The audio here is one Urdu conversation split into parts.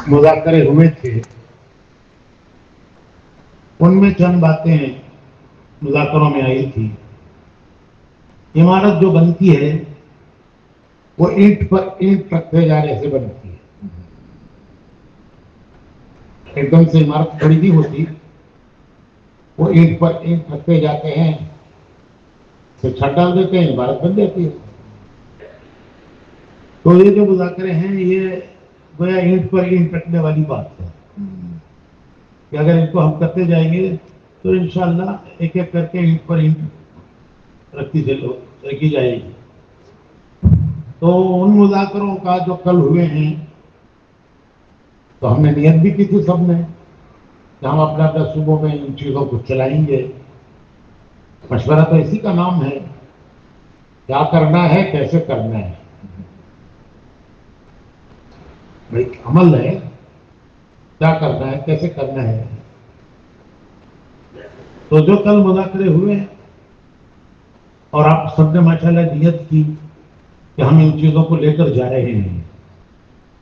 مذاکرے ہوئے تھے، ان میں چند باتیں مذاکروں میں آئی تھی. عمارت جو بنتی ہے وہ اینٹ پر اینٹ رکھتے جانے سے بنتی ہے. ایک دم سے عمارت کھڑی نہیں ہوتی، وہ اینٹ پر اینٹ رکھتے جاتے ہیں، پھر چھت ڈال دیتے ہیں، عمارت بن جاتی ہے. تو یہ جو مذاکرے ہیں یہ گویا اینٹ پر اینٹ رکھنے والی بات ہے کہ اگر ان کو ہم کرتے جائیں گے تو انشاءاللہ ایک ایک کر کے اینٹ پر اینٹ رکھی جائے گی. تو ان مذاکروں کا جو کل ہوئے ہیں تو ہم نے نیت بھی کی تھی سب نے کہ ہم اپنے اپنے صوبوں میں ان چیزوں کو چلائیں گے. مشورہ تو اسی کا نام ہے، کیا کرنا ہے، کیسے کرنا ہے. ایک عمل ہے، کیا کرنا ہے، کیسے کرنا ہے. تو جو کل مذاکرے ہوئے ہیں اور آپ سب نے ماشاءاللہ نیت کی کہ ہم ان چیزوں کو لے کر جا رہے ہیں،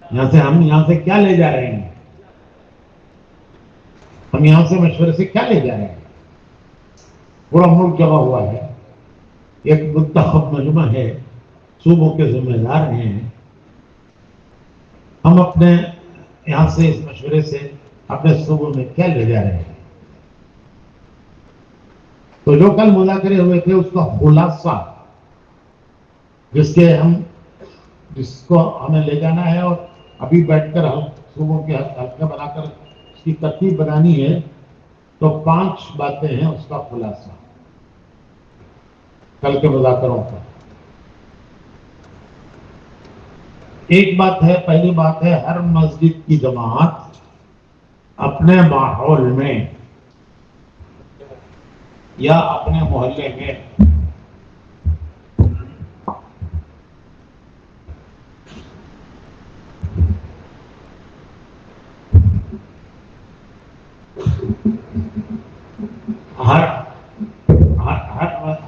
ہم یہاں سے کیا لے جا رہے ہیں، ہم یہاں سے مشورے سے کیا لے جا رہے ہیں. پورا ملک جمع ہوا ہے، ایک منتخب مجمع ہے، صوبوں کے ذمہ دار ہیں. ہم اپنے یہاں سے اس مشورے سے اپنے صوبوں میں کیا لے جا رہے ہیں. تو جو کل مذاکرے ہوئے تھے اس کا خلاصہ جس کو ہمیں لے جانا ہے اور ابھی بیٹھ کر ہم صوبوں کے حلقے بنا کر اس کی ترتیب بنانی ہے، تو 5 باتیں ہیں اس کا خلاصہ کل کے مذاکروں کا. ایک بات ہے، پہلی بات ہے ہر مسجد کی جماعت اپنے ماحول میں یا اپنے محلے میں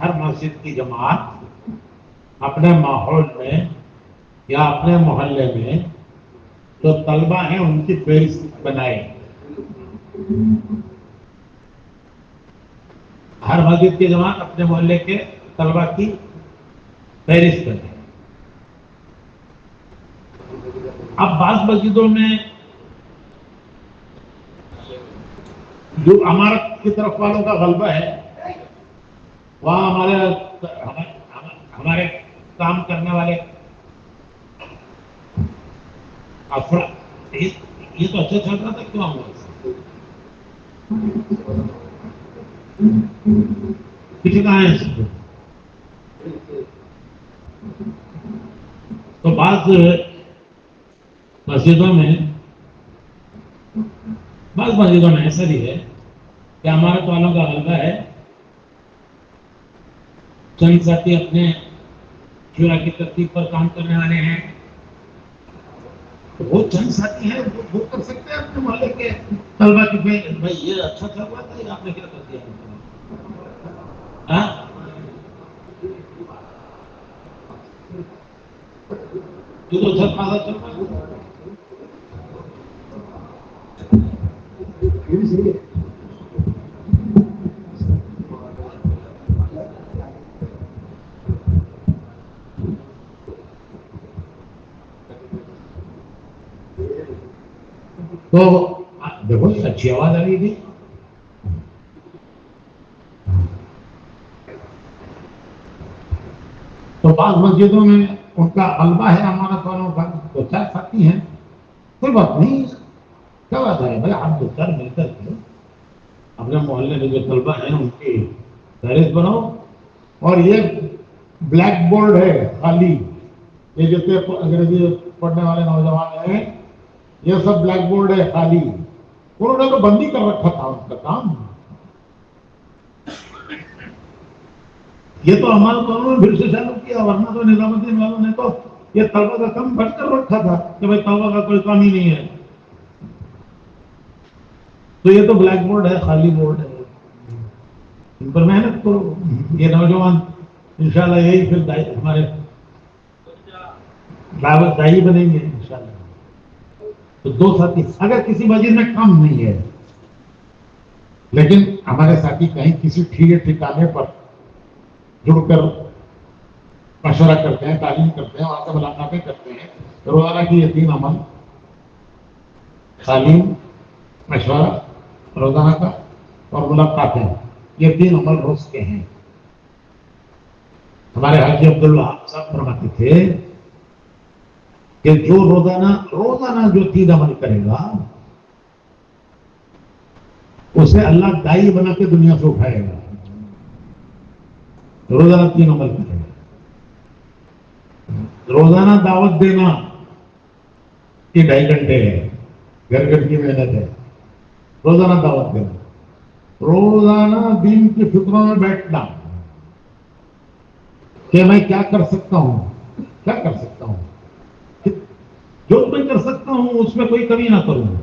ہر مسجد کی جماعت اپنے ماحول میں یا اپنے محلے میں جو طلبہ ہیں ان کی فہرست بنائے. ہر مسجد کی جماعت اپنے محلے کے طلبہ کی فہرست بنائے. اب بعض مسجدوں میں جو عمارت کی طرف والوں کا غلبہ ہے وہاں ہمارے کام کرنے والے یہ تو اچھا چل رہا تھا، کیوں ہوا پیچھے کہاں ہے. تو بعض مسجدوں میں ایسا بھی ہے کہ عمارت والوں کا غلبہ ہے، چند ساتھی اپنے شورا کی ترتیب پر کام کرنے والے ہیں. وہ چند ساتھی ہیں وہ کر سکتے ہیں اپنے محلے کے طلبہ کی بھائی یہ اچھا چل رہا تھا، یہ آپ نے کیا کر دیا. تو اچھا خاصا چل رہا ہے. تو دیکھو اچھی آواز آ رہی تھی. تو بعض مسجدوں میں ان کا غلبہ ہے امانت والوں کا، تو 4 ساتھی ہیں، کوئی بات نہیں، کیا بات ہے بھائی، آپ 2-4 مل کر کے اپنے محلے میں جو طلبہ ہیں ان کی فہرست بناؤ. اور یہ بلیک بورڈ ہے خالی، یہ جتنے انگریزی پڑھنے والے نوجوان ہیں یہ سب بلیک بورڈ ہے خالی. انہوں نے تو بندی کر رکھا تھا ان کا کام. یہ تو ہمارے دونوں نے پھر سے چالو کیا، ورنہ تو نظام الدین والوں نے تو یہ طلبہ کا کام بٹ کر رکھا تھا کہ بھائی طلبہ کا کوئی کام ہی نہیں ہے. تو یہ تو بلیک بورڈ ہے، خالی بورڈ ہے، ان پر محنت کرو. یہ نوجوان انشاءاللہ یہی پھر ہمارے دائی بنیں گے انشاءاللہ. تو دو ساتھی اگر کسی مسجد میں کام نہیں ہے لیکن ہمارے ساتھی کہیں کسی ٹھکانے پر جڑ کر مشورہ کرتے ہیں، تعلیم کرتے ہیں، وہاں سے ملاقاتیں کرتے ہیں، روزانہ کی یہ 3 عمل تعلیم، مشورہ روزانہ کا اور ملاقاتیں، یہ 3 عمل روز کے ہیں۔ ہمارے حاجی عبدالوہاب صاحب فرماتے تھے کہ جو روزانہ جو 3 عمل کرے گا اسے اللہ دائی بنا کے دنیا سے اٹھائے گا۔ روزانہ 3 عمل کرے گا۔ روزانہ دعوت دینا یہ 2.5 گھنٹے ہے، گھر گھر کی محنت ہے۔ روزانہ دعوت دینا، روزانہ دین کی فکروں میں بیٹھنا کہ میں کیا کر سکتا ہوں، کیا کر سکتا ہوں، جو میں کر سکتا ہوں اس میں کوئی کمی نہ کروں۔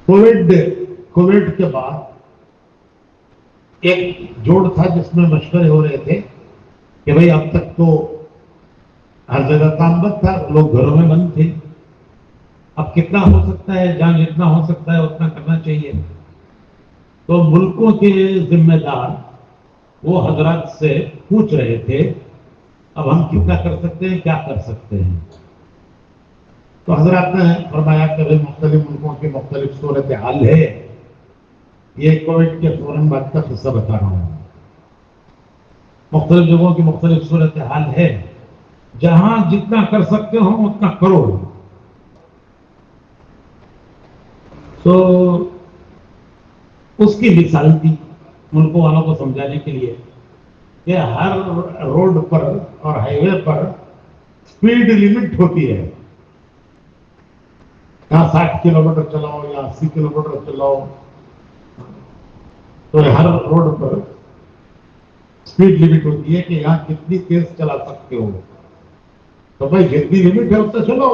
کووڈ کے بعد ایک جوڑ تھا جس میں مشورے ہو رہے تھے کہ بھائی اب تک تو ہر جگہ کام بند تھا، لوگ گھروں میں بند تھے، اب کتنا ہو سکتا ہے، جہاں جتنا ہو سکتا ہے اتنا کرنا چاہیے۔ تو ملکوں کے ذمہ دار وہ حضرات سے پوچھ رہے تھے اب ہم کتنا کر سکتے ہیں، کیا کر سکتے ہیں۔ تو حضرات نے فرمایا کہ مختلف ملکوں کی مختلف صورتحال ہے، یہ کووڈ کے فوراً بعد کا قصہ بتا رہا ہوں۔ مختلف جگہوں کی مختلف صورتحال ہے، جہاں جتنا کر سکتے ہو اتنا کرو۔ تو اس کی مثال تھی ملکوں والوں کو سمجھانے کے لیے کہ ہر روڈ پر اور ہائی وے پر اسپیڈ لمٹ ہوتی ہے، یہاں 60 کلومیٹر چلاؤ یا 80 کلومیٹر چلاؤ، تو ہر روڈ پر اسپیڈ لمٹ ہوتی ہے کہ یہاں کتنی تیز چلا سکتے ہو۔ تو بھائی جتنی لمٹ ہے اتنا چلو۔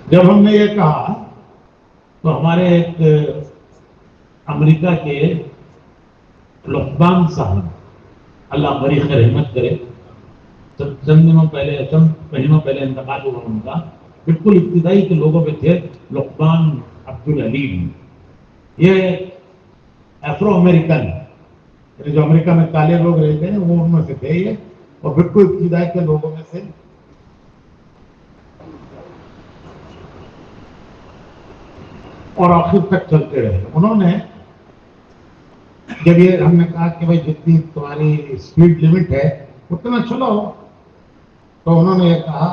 جب ہم نے یہ کہا تو ہمارے ایک امریکہ کے لقمان صاحب، اللہ بریخ رحمت کرے، چند مہینوں پہلے انتقال ہوا ان کا، بالکل ابتدائی کے لوگوں میں تھے لقمان عبدالعلیم۔ یہ افرو امریکن، جو امریکہ میں کالے لوگ رہتے ہیں وہ ان میں سے تھے یہ، اور بالکل ابتدائی کے لوگوں میں سے۔ اور آخر تک چلتے رہے۔ انہوں نے جب یہ ہم نے کہا کہ بھائی جتنی تمہاری اسپیڈ لمٹ ہے اتنا چلو، تو انہوں نے یہ کہا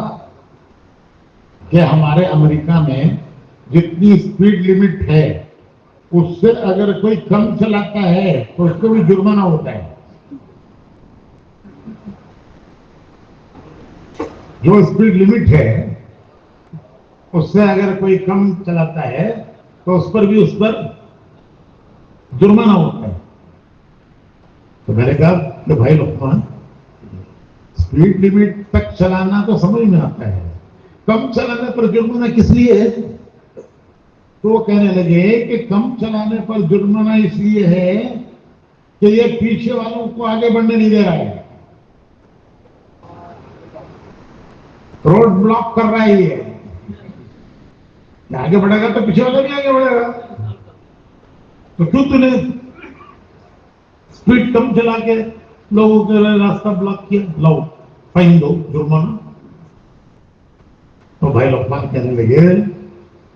کہ ہمارے امریکہ میں جتنی اسپیڈ لمٹ ہے اس سے اگر کوئی کم چلاتا ہے تو اس کو بھی جرمانہ ہوتا ہے۔ جو اسپیڈ لمٹ ہے اس سے اگر کوئی کم چلاتا ہے تو اس پر جرمانہ ہوتا ہے۔ تو میں نے کہا کہ بھائی لقمان، اسپیڈ لمٹ تک چلانا تو سمجھ میں آتا ہے، کم چلانے پر جرمانہ کس لیے ہے؟ تو وہ کہنے لگے کہ کم چلانے پر جرمانہ اس لیے ہے کہ یہ پیچھے والوں کو آگے بڑھنے نہیں دے رہا ہے، روڈ بلاک کر رہا ہے، یہ آگے بڑھے گا تو پیچھے والا بھی آگے بڑھے گا۔ تو کیوں تو نے اسپیڈ کم چلا کے لوگوں کے راستہ بلاک کیا؟ لاؤ فائن دو، جرمانہ۔ تو بھائی لقمان کہنے لگے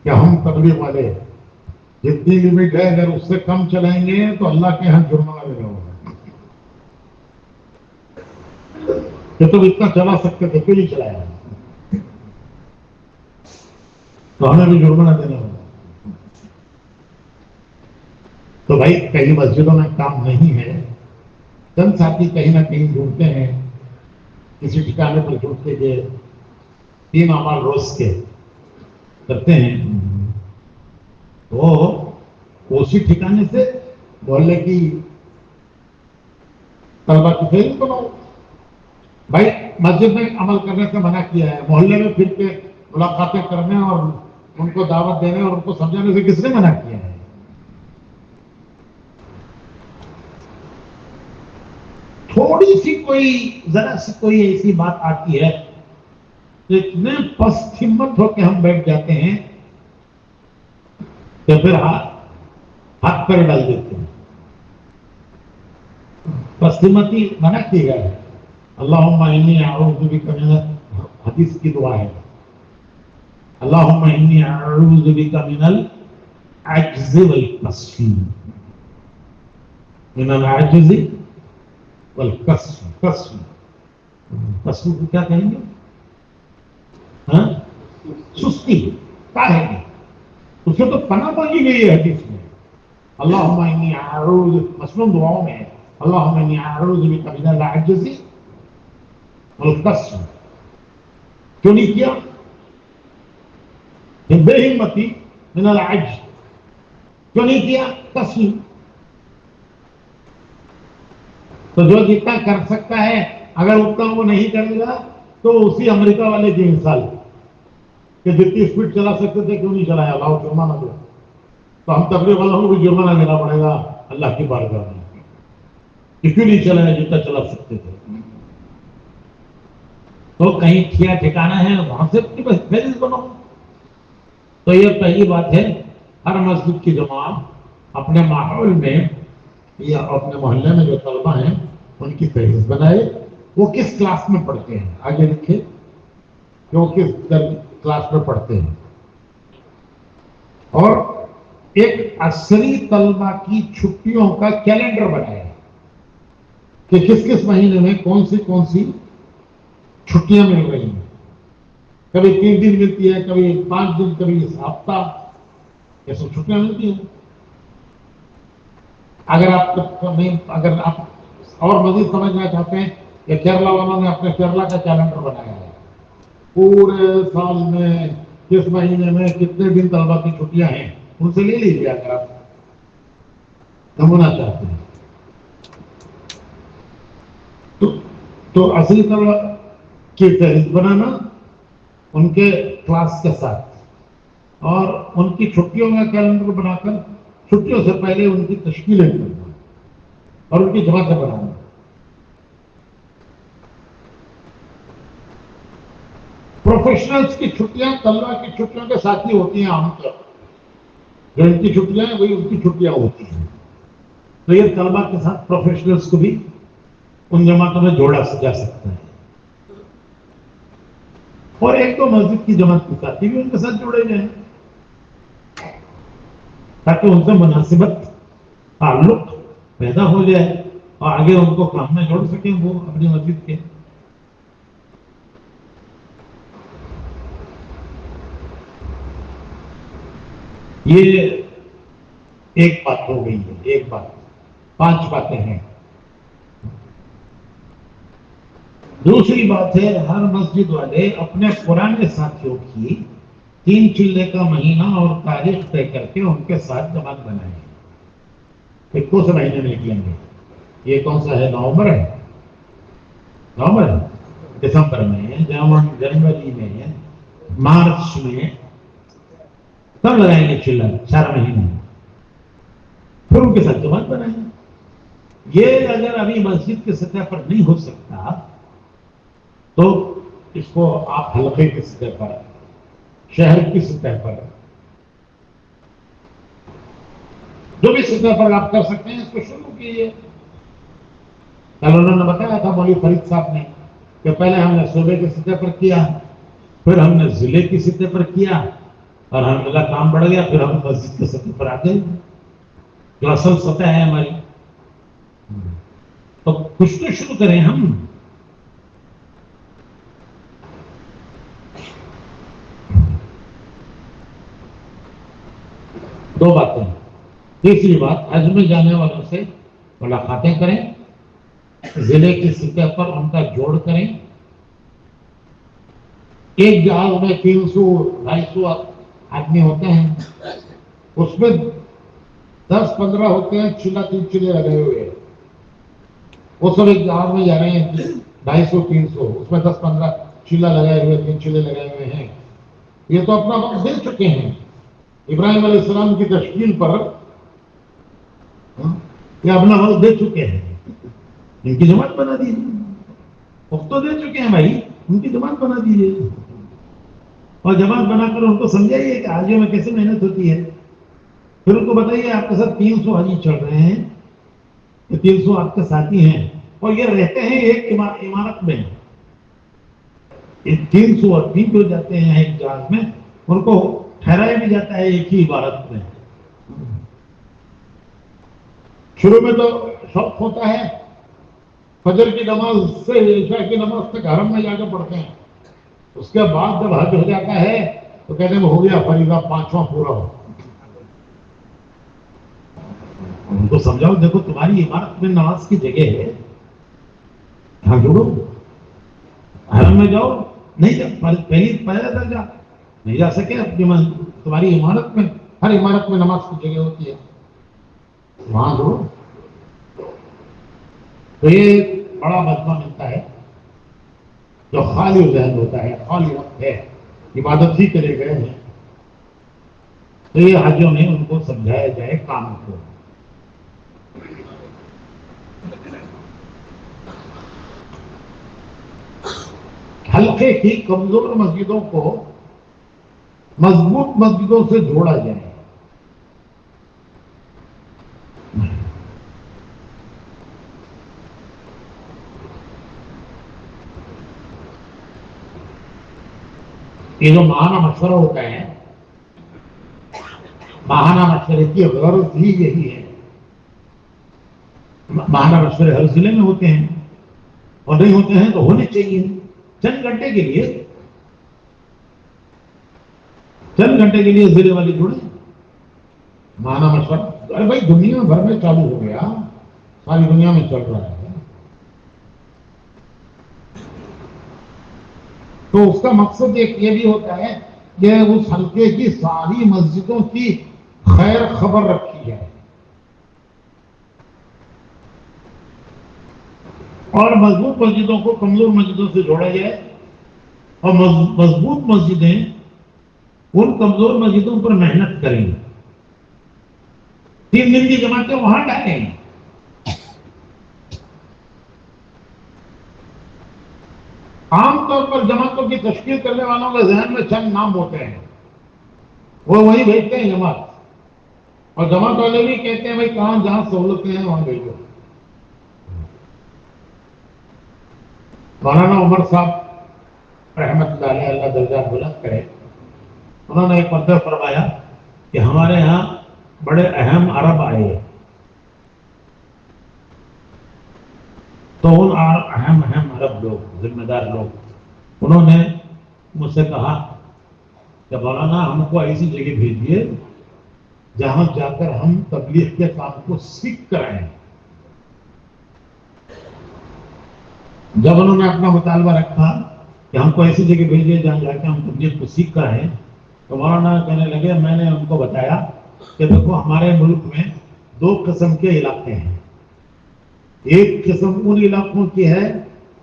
کہ ہم تبلیغ والے جتنی لمٹ ہے اگر اس سے کم چلائیں گے تو اللہ کے ہاں جرمانہ لگا ہوگا، کہ تم اتنا چلا سکتے تھے کیوں نہیں چلایا؟ تو ہمیں بھی جرمانہ دینا ہوگا۔ تو بھائی کئی مسجدوں میں کام نہیں ہے، چند ساتھی کہیں نہ کہیں ڈھونڈتے ہیں، کسی ٹھکانے پر ڈھونڈتے کہ 3 اعمال روز کے کرتے ہیں، وہ اسی ٹھکانے سے محلے کی طلبہ کی فیل بناؤ۔ بھائی مسجد میں عمل کرنے سے منع کیا ہے، محلے میں پھر کے ملاقاتیں کرنے اور ان کو دعوت دینے اور ان کو سمجھانے سے کس نے منع کیا ہے؟ تھوڑی سی کوئی ذرا سی کوئی ایسی بات آتی ہے تو اتنے پست ہمت ہو کے ہم بیٹھ جاتے ہیں کہ پھر ہاتھ پر ڈال دیتے ہیں. پست ہمتی منع کی گیا ہے. اللہم انی اعوذ بک من، حدیث کی دعا ہے، اللہم انی اعوذ بک من العجز والکسل. من العجز والکسل. کسل، کسل کو کیا کہیں گے؟ ہاں، سستی، کاہلی. اس سے تو پناہ مانگی گئی ہے حدیث میں. اللہم انی اعوذ، مثلاً دعاؤں میں ہے اللہم انی اعوذ بک من العجز والکسل. کیوں نہیں کیا؟ بے ہمتی من العجز. کیوں نہیں کیا؟ کسل. تو جو جتنا کر سکتا ہے اگر اتنا وہ نہیں کرے گا تو اسی امریکہ والے کی مثال کہ جتنی اسپیڈ چلا سکتے تھے کیوں نہیں چلایا، لاؤ جرمانہ دو. تو ہم تبلیغ والوں کو بھی جرمانہ دینا پڑے گا اللہ کی بارگاہ میں کہ کیوں نہیں چلایا جتنا چلا سکتے تھے. تو کہیں کیا ٹھکانا ہے وہاں سے فیض بناؤ. تو یہ پہلی بات ہے، ہر مسجد کی جماعت اپنے ماحول میں یا اپنے محلے میں جو طلبہ ہیں ان کی فہرست بنائے. وہ کس کلاس میں پڑھتے ہیں آگے لکھے کہ وہ کس کلاس میں پڑھتے ہیں. اور ایک عصری طلبہ کی چھٹیوں کا کیلنڈر بنائے کہ کس کس مہینے میں کون سی چھٹیاں مل رہی ہیں. کبھی 3 دن ملتی ہے، کبھی 5 دن، کبھی ہفتہ، یہ سب چھٹیاں ملتی ہیں. اگر آپ اور مزید سمجھنا چاہتے ہیں کہ کیرلا والوں نے اپنے کیرلا کا کیلنڈر بنایا ہے، پورے سال میں کس مہینے میں کتنے دن طلبہ کی چھٹیاں ہیں ان سے لے لیجیے اگر آپ نمونہ چاہتے ہیں. تو اصلی طلبہ کی فہرست بنانا ان کے کلاس کے ساتھ، اور ان کی چھٹیوں کا کیلنڈر بنا کر چھٹیوں سے پہلے ان کی تشکیلیں کرنا اور ان کی جماعتیں بنانا. پروفیشنلز کی چھٹیاں طلبہ کی چھٹیوں کے ساتھ ہی ہوتی ہیں عام طور پر. جو ان کی چھٹیاں ہیں وہی ان کی چھٹیاں ہوتی ہیں. تو یہ طلبہ کے ساتھ پروفیشنلز کو بھی ان جماعتوں میں جوڑا جا سکتا ہے. اور ایک تو مسجد کی جماعت کے ساتھی بھی ان کے ساتھ جوڑے جائیں تاکہ ان سے مناسبت، تعلق پیدا ہو جائے اور آگے ان کو کام میں جوڑ سکیں وہ اپنی مسجد کے. یہ ایک بات ہو گئی ہے. ایک بات، 5 باتیں ہیں. دوسری بات ہے ہر مسجد والے اپنے پرانے ساتھیوں کی 3 چلے کا مہینہ اور تاریخ طے کر کے ان کے ساتھ جماعت بنائیں. کہ کون سے مہینے میں کیے گے؟ یہ کون سا ہے؟ نومبر ہے، نومبر ہے، دسمبر میں ہے، جنوری میں ہے، مارچ میں. تب لگائیں گے چلا 4 مہینے، پھر ان کے ساتھ جماعت بنائیں. یہ اگر ابھی مسجد کی سطح پر نہیں ہو سکتا تو اس کو آپ حلقے کی سطح پر، شہر کی سطح پر، جو بھی سطح پر آپ کر سکتے ہیں اس کو شروع کیجیے. کل انہوں نے بتایا تھا مولوی فرید صاحب نے کہ پہلے ہم نے صوبے کی سطح پر کیا، پھر ہم نے ضلع کی سطح پر کیا، اور الحمدللہ کام بڑھ گیا، پھر ہم مسجد کی سطح پر آ گئے جو اصل سطح ہے ہماری. تو کچھ تو شروع کریں ہم. دو باتیں. تیسری بات، حج میں جانے والوں سے ملاقاتیں کریں، ضلع کی سطح پر ان کا جوڑ کریں. ایک جہاز میں 300-250 آدمی ہوتے ہیں، اس میں 10-15 ہوتے ہیں 3 چلے لگے ہوئے. وہ سب ایک جہاز میں جا رہے ہیں 250-300، اس میں 10-15 چلا لگائے ہوئے، 3 چلے لگائے ہوئے ہیں. یہ تو اپنا وقت دے چکے ہیں ابراہیم علیہ السلام کی تشکیل پر. یہ اپنا وقت دے چکے ہیں، ان کی جماعت بنا دی. وقت تو دے چکے ہیں بھائی، ان کی جماعت بنا دیجیے اور جماعت بنا کر ان کو سمجھائیے کہ حاجیوں میں کیسے محنت ہوتی ہے. پھر ان کو بتائیے آپ کے ساتھ 300 حاجی چڑھ رہے ہیں، 300 آپ کے ساتھی ہیں اور یہ رہتے ہیں ایک عمارت میں. 300 آدمی جو جاتے ہیں ایک جہاز میں، ان کو ٹھہرایا بھی جاتا ہے ایک ہی عبارت میں. شروع میں تو شوق ہوتا ہے، فجر کی نماز سے عشاء کی نماز تک حرم میں جا کے پڑھتے ہیں. اس کے بعد جب حج ہو جاتا ہے تو کہتے ہیں ہو گیا فریضہ 5واں پورا ہو. ان کو سمجھاؤ دیکھو تمہاری عمارت میں نماز کی جگہ ہے، ہاں جڑو، حرم میں جاؤ، نہیں جا پہلا درجہ نہیں جا سکے اپنی تمہاری عمارت میں، ہر عمارت میں نماز کی جگہ ہوتی ہے، وہاں جڑو. تو یہ بڑا مجمع ملتا ہے جو خالی ذہن ہوتا ہے، خالی وقت ہے، عبادت ہی کرے گئے ہیں. تو یہ حاجیوں میں ان کو سمجھایا جائے کام کو. حلقے کی کمزور مسجدوں کو مضبوط مسجدوں سے جوڑا جائے. یہ جو ماہانہ مشورہ ہوتا ہے، ماہانہ مشورے کی غرض ہی یہی ہے. ماہانہ مشورے ہر ضلع میں ہوتے ہیں اور نہیں ہوتے ہیں تو ہونے چاہیے. چند گھنٹے کے لیے ضلع والے جڑے ماہانہ مشورہ. ارے بھائی دنیا بھر میں چالو ہو گیا، ساری دنیا میں چل رہا ہے. تو اس کا مقصد ایک یہ بھی ہوتا ہے کہ اس حلقے کی ساری مسجدوں کی خیر خبر رکھی جائے اور مضبوط مسجدوں کو کمزور مسجدوں سے جوڑا جائے، اور مضبوط مسجدیں ان کمزور مسجدوں پر محنت کریں. 3 دن کی جماعتیں وہاں ڈالیں. عام طور پر جماعتوں کی تشکیل کرنے والوں کے ذہن میں چند نام ہوتے ہیں، وہ وہی بھیجتے ہیں جماعت، اور جماعت والے بھی کہتے ہیں بھائی کہاں جہاں سہولتیں ہیں وہاں بھیجو. مولانا عمر صاحب رحمت اللہ علیہ، اللہ درجات بلند کرے، انہوں نے ایک مرتبہ فرمایا کہ ہمارے ہاں بڑے اہم عرب آئے، تو ان اہم عرب لوگ، ذمہ دار لوگ، انہوں نے مجھ سے کہا کہ مولانا ہم کو ایسی جگہ بھیجیے جہاں جا کر ہم تبلیغ کے کام کو سیکھ کر آئیں. جب انہوں نے اپنا مطالبہ رکھا کہ ہم کو ایسی جگہ بھیجیے جہاں جا کے ہم تبلیغ کو سیکھ کر آئیں، تو مولانا کہنے لگے، میں نے ان کو بتایا کہ دیکھو ہمارے ملک میں 2 قسم کے علاقے ہیں. ایک قسم ان علاقوں کی ہے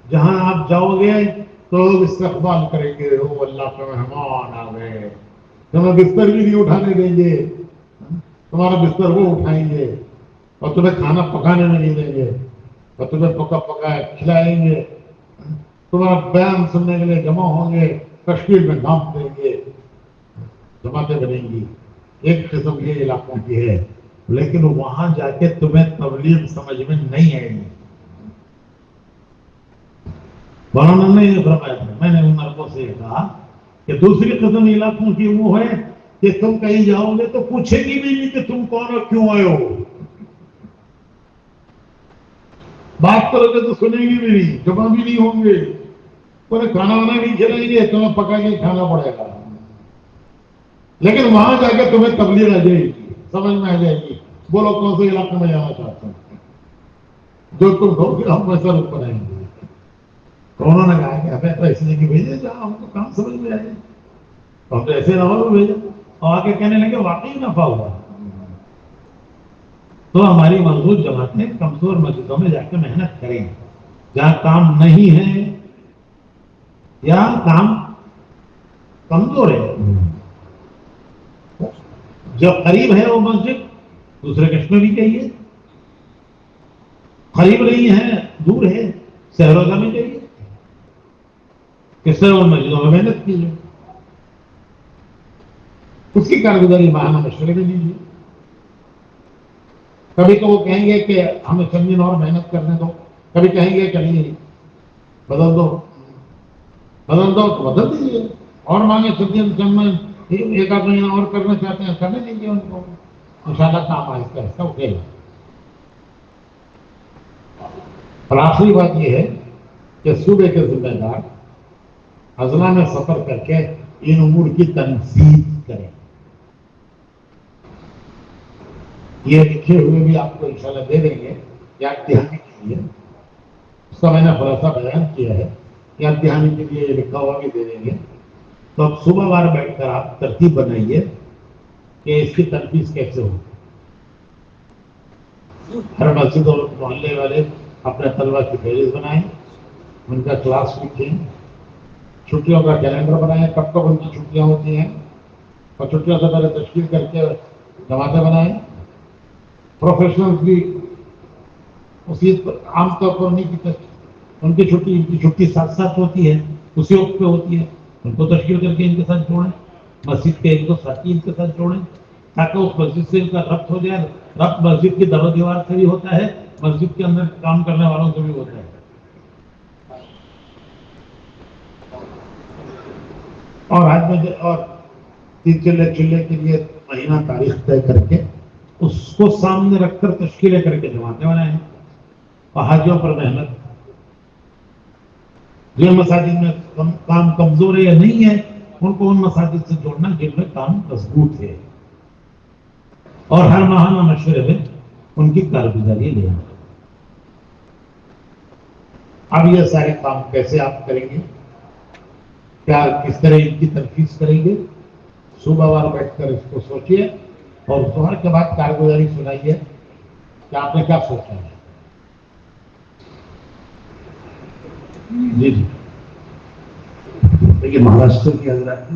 جہاں آپ جاؤ گے تو لوگ استقبال کریں گے، او اللہ کے مہمان آ گئے، تمہیں بستر بھی نہیں اٹھانے دیں گے، تمہارا بستر وہ اٹھائیں گے اور تمہیں کھانا پکانے میں نہیں دیں گے اور تمہیں پکا کھلائیں گے، تمہارا بیان سننے کے لیے جمع ہوں گے، تشکیل میں نام دیں گے، جماعتیں بنیں گی. ایک قسم یہ علاقوں کی ہے، لیکن وہاں جا کے تمہیں تبلیغ سمجھ میں نہیں آئے گی. مولانا نے یہ فرمایا تھا. میں نے ان عربوں سے کہا کہ دوسری قسم علاقوں کی وہ ہے کہ تم کہیں جاؤ گے تو پوچھے گی بھی نہیں کہ تم کون اور کیوں آئے ہو، بات کرو گے تو سنیں گی بھی نہیں، جمع بھی نہیں ہوں گے، کوئی کھانا وانا نہیں کھلائیں گے، تمہیں پکا کے کھانا پڑے گا. لیکن وہاں جا کے تمہیں تبلیغ آ جائے گی، سمجھ میں آ جائے گی، بولو کون سے علاقے میں جانا چاہتے ہیں، جو تم کہو گے ہم ویسا رخ بنائیں گے. تو انہوں نے کہا کہ ہمیں تو اس لیے کہ بھیجے جہاں ہم کو کام سمجھ میں آ جائے، تو ہم تو ایسے نہ ہو بھیجے. اور آ کے کہنے لگے واقعی نفع ہوا. تو ہماری مضبوط جماعتیں کمزور مسجدوں میں جا کے محنت کریں، جہاں کام نہیں ہے یا کام کمزور ہے. جب قریب ہے وہ مسجد دوسرے کش میں بھی چاہیے، قریب نہیں ہے دور ہے، سہروزہ میں چاہیے. کس طرح ان مسجدوں میں محنت کیجیے، اس کی کارگزاری ماہانہ مشورے میں لیجیے. کبھی تو وہ کہیں گے کہ ہمیں چند دن اور محنت کرنے دو، کبھی کہیں گے چلیے بدل دو، بدل دو تو بدل دیجیے، اور مانگے چند میں ایک آدھ مہینہ اور کرنا چاہتے ہیں کرنے دیجیے ان کو، انشاءاللہ کام آہستہ آہستہ اٹھے گا. اور آخری بات یہ ہے کہ صوبے کے ذمہ دار اضلاع میں سفر کر کے ان امور کی تنفیذ کریں. یہ لکھے ہوئے بھی آپ کو انشاءاللہ دے دیں گے یاد دہانی کے لیے، اس کا میں نے خلاصہ بیان کیا ہے، یاد دہانی کے لیے یہ لکھا ہوا بھی دے دیں گے. تو اب صبح بار بیٹھ کر آپ ترتیب بنائیے کہ اس کی تنفیذ کیسے ہو. ہر مسجد اور محلے والے اپنے طلبا کی فہرست بنائیں، ان کا کلاس لکھیں، چھٹیوں کا کیلنڈر بنائیں، کب کب ان کی چھٹیاں ہوتی ہیں، اور چھٹیوں سے پہلے تشکیل کر کے جماعتیں بنائیں. پروفیشنل بھی اسی عام طور پر ان کی چھٹی ساتھ ساتھ ہوتی ہے، اسی وقت پہ ہوتی ہے، ان کو تشکیل کر کے ان کے ساتھ جوڑیں، مسجد کے ان کو ساتھی ان کے ساتھ جوڑیں، تاکہ اس مسجد سے ان کا ربط ہو جائے. ربط مسجد کی در و دیوار سے بھی ہوتا ہے، مسجد کے اندر کام کرنے والوں سے بھی ہوتا ہے. اور آج میں اور چلے کے لیے مہینہ تاریخ طے کر کے اس کو سامنے رکھ کر تشکیلیں کر کے جماعتیں بنائیں. اور حاجیوں پر محنت، جو مساجد میں کام کمزور ہے یا نہیں ہے ان کو ان مساجد سے جوڑنا جن میں کام مضبوط ہے، اور ہر ماہانہ مشورے میں ان کی کارگزاری لینا. اب یہ سارے کام کیسے آپ کریں گے، کیا کس طرح ان کی تنفیذ کریں گے، صبح وار بیٹھ کر اس کو سوچیے، اور ظہر کے بعد کارگزاری سنائیے کہ آپ نے کیا سوچا ہے. جی جی. دیکھیے مہاراشٹر کے حضرات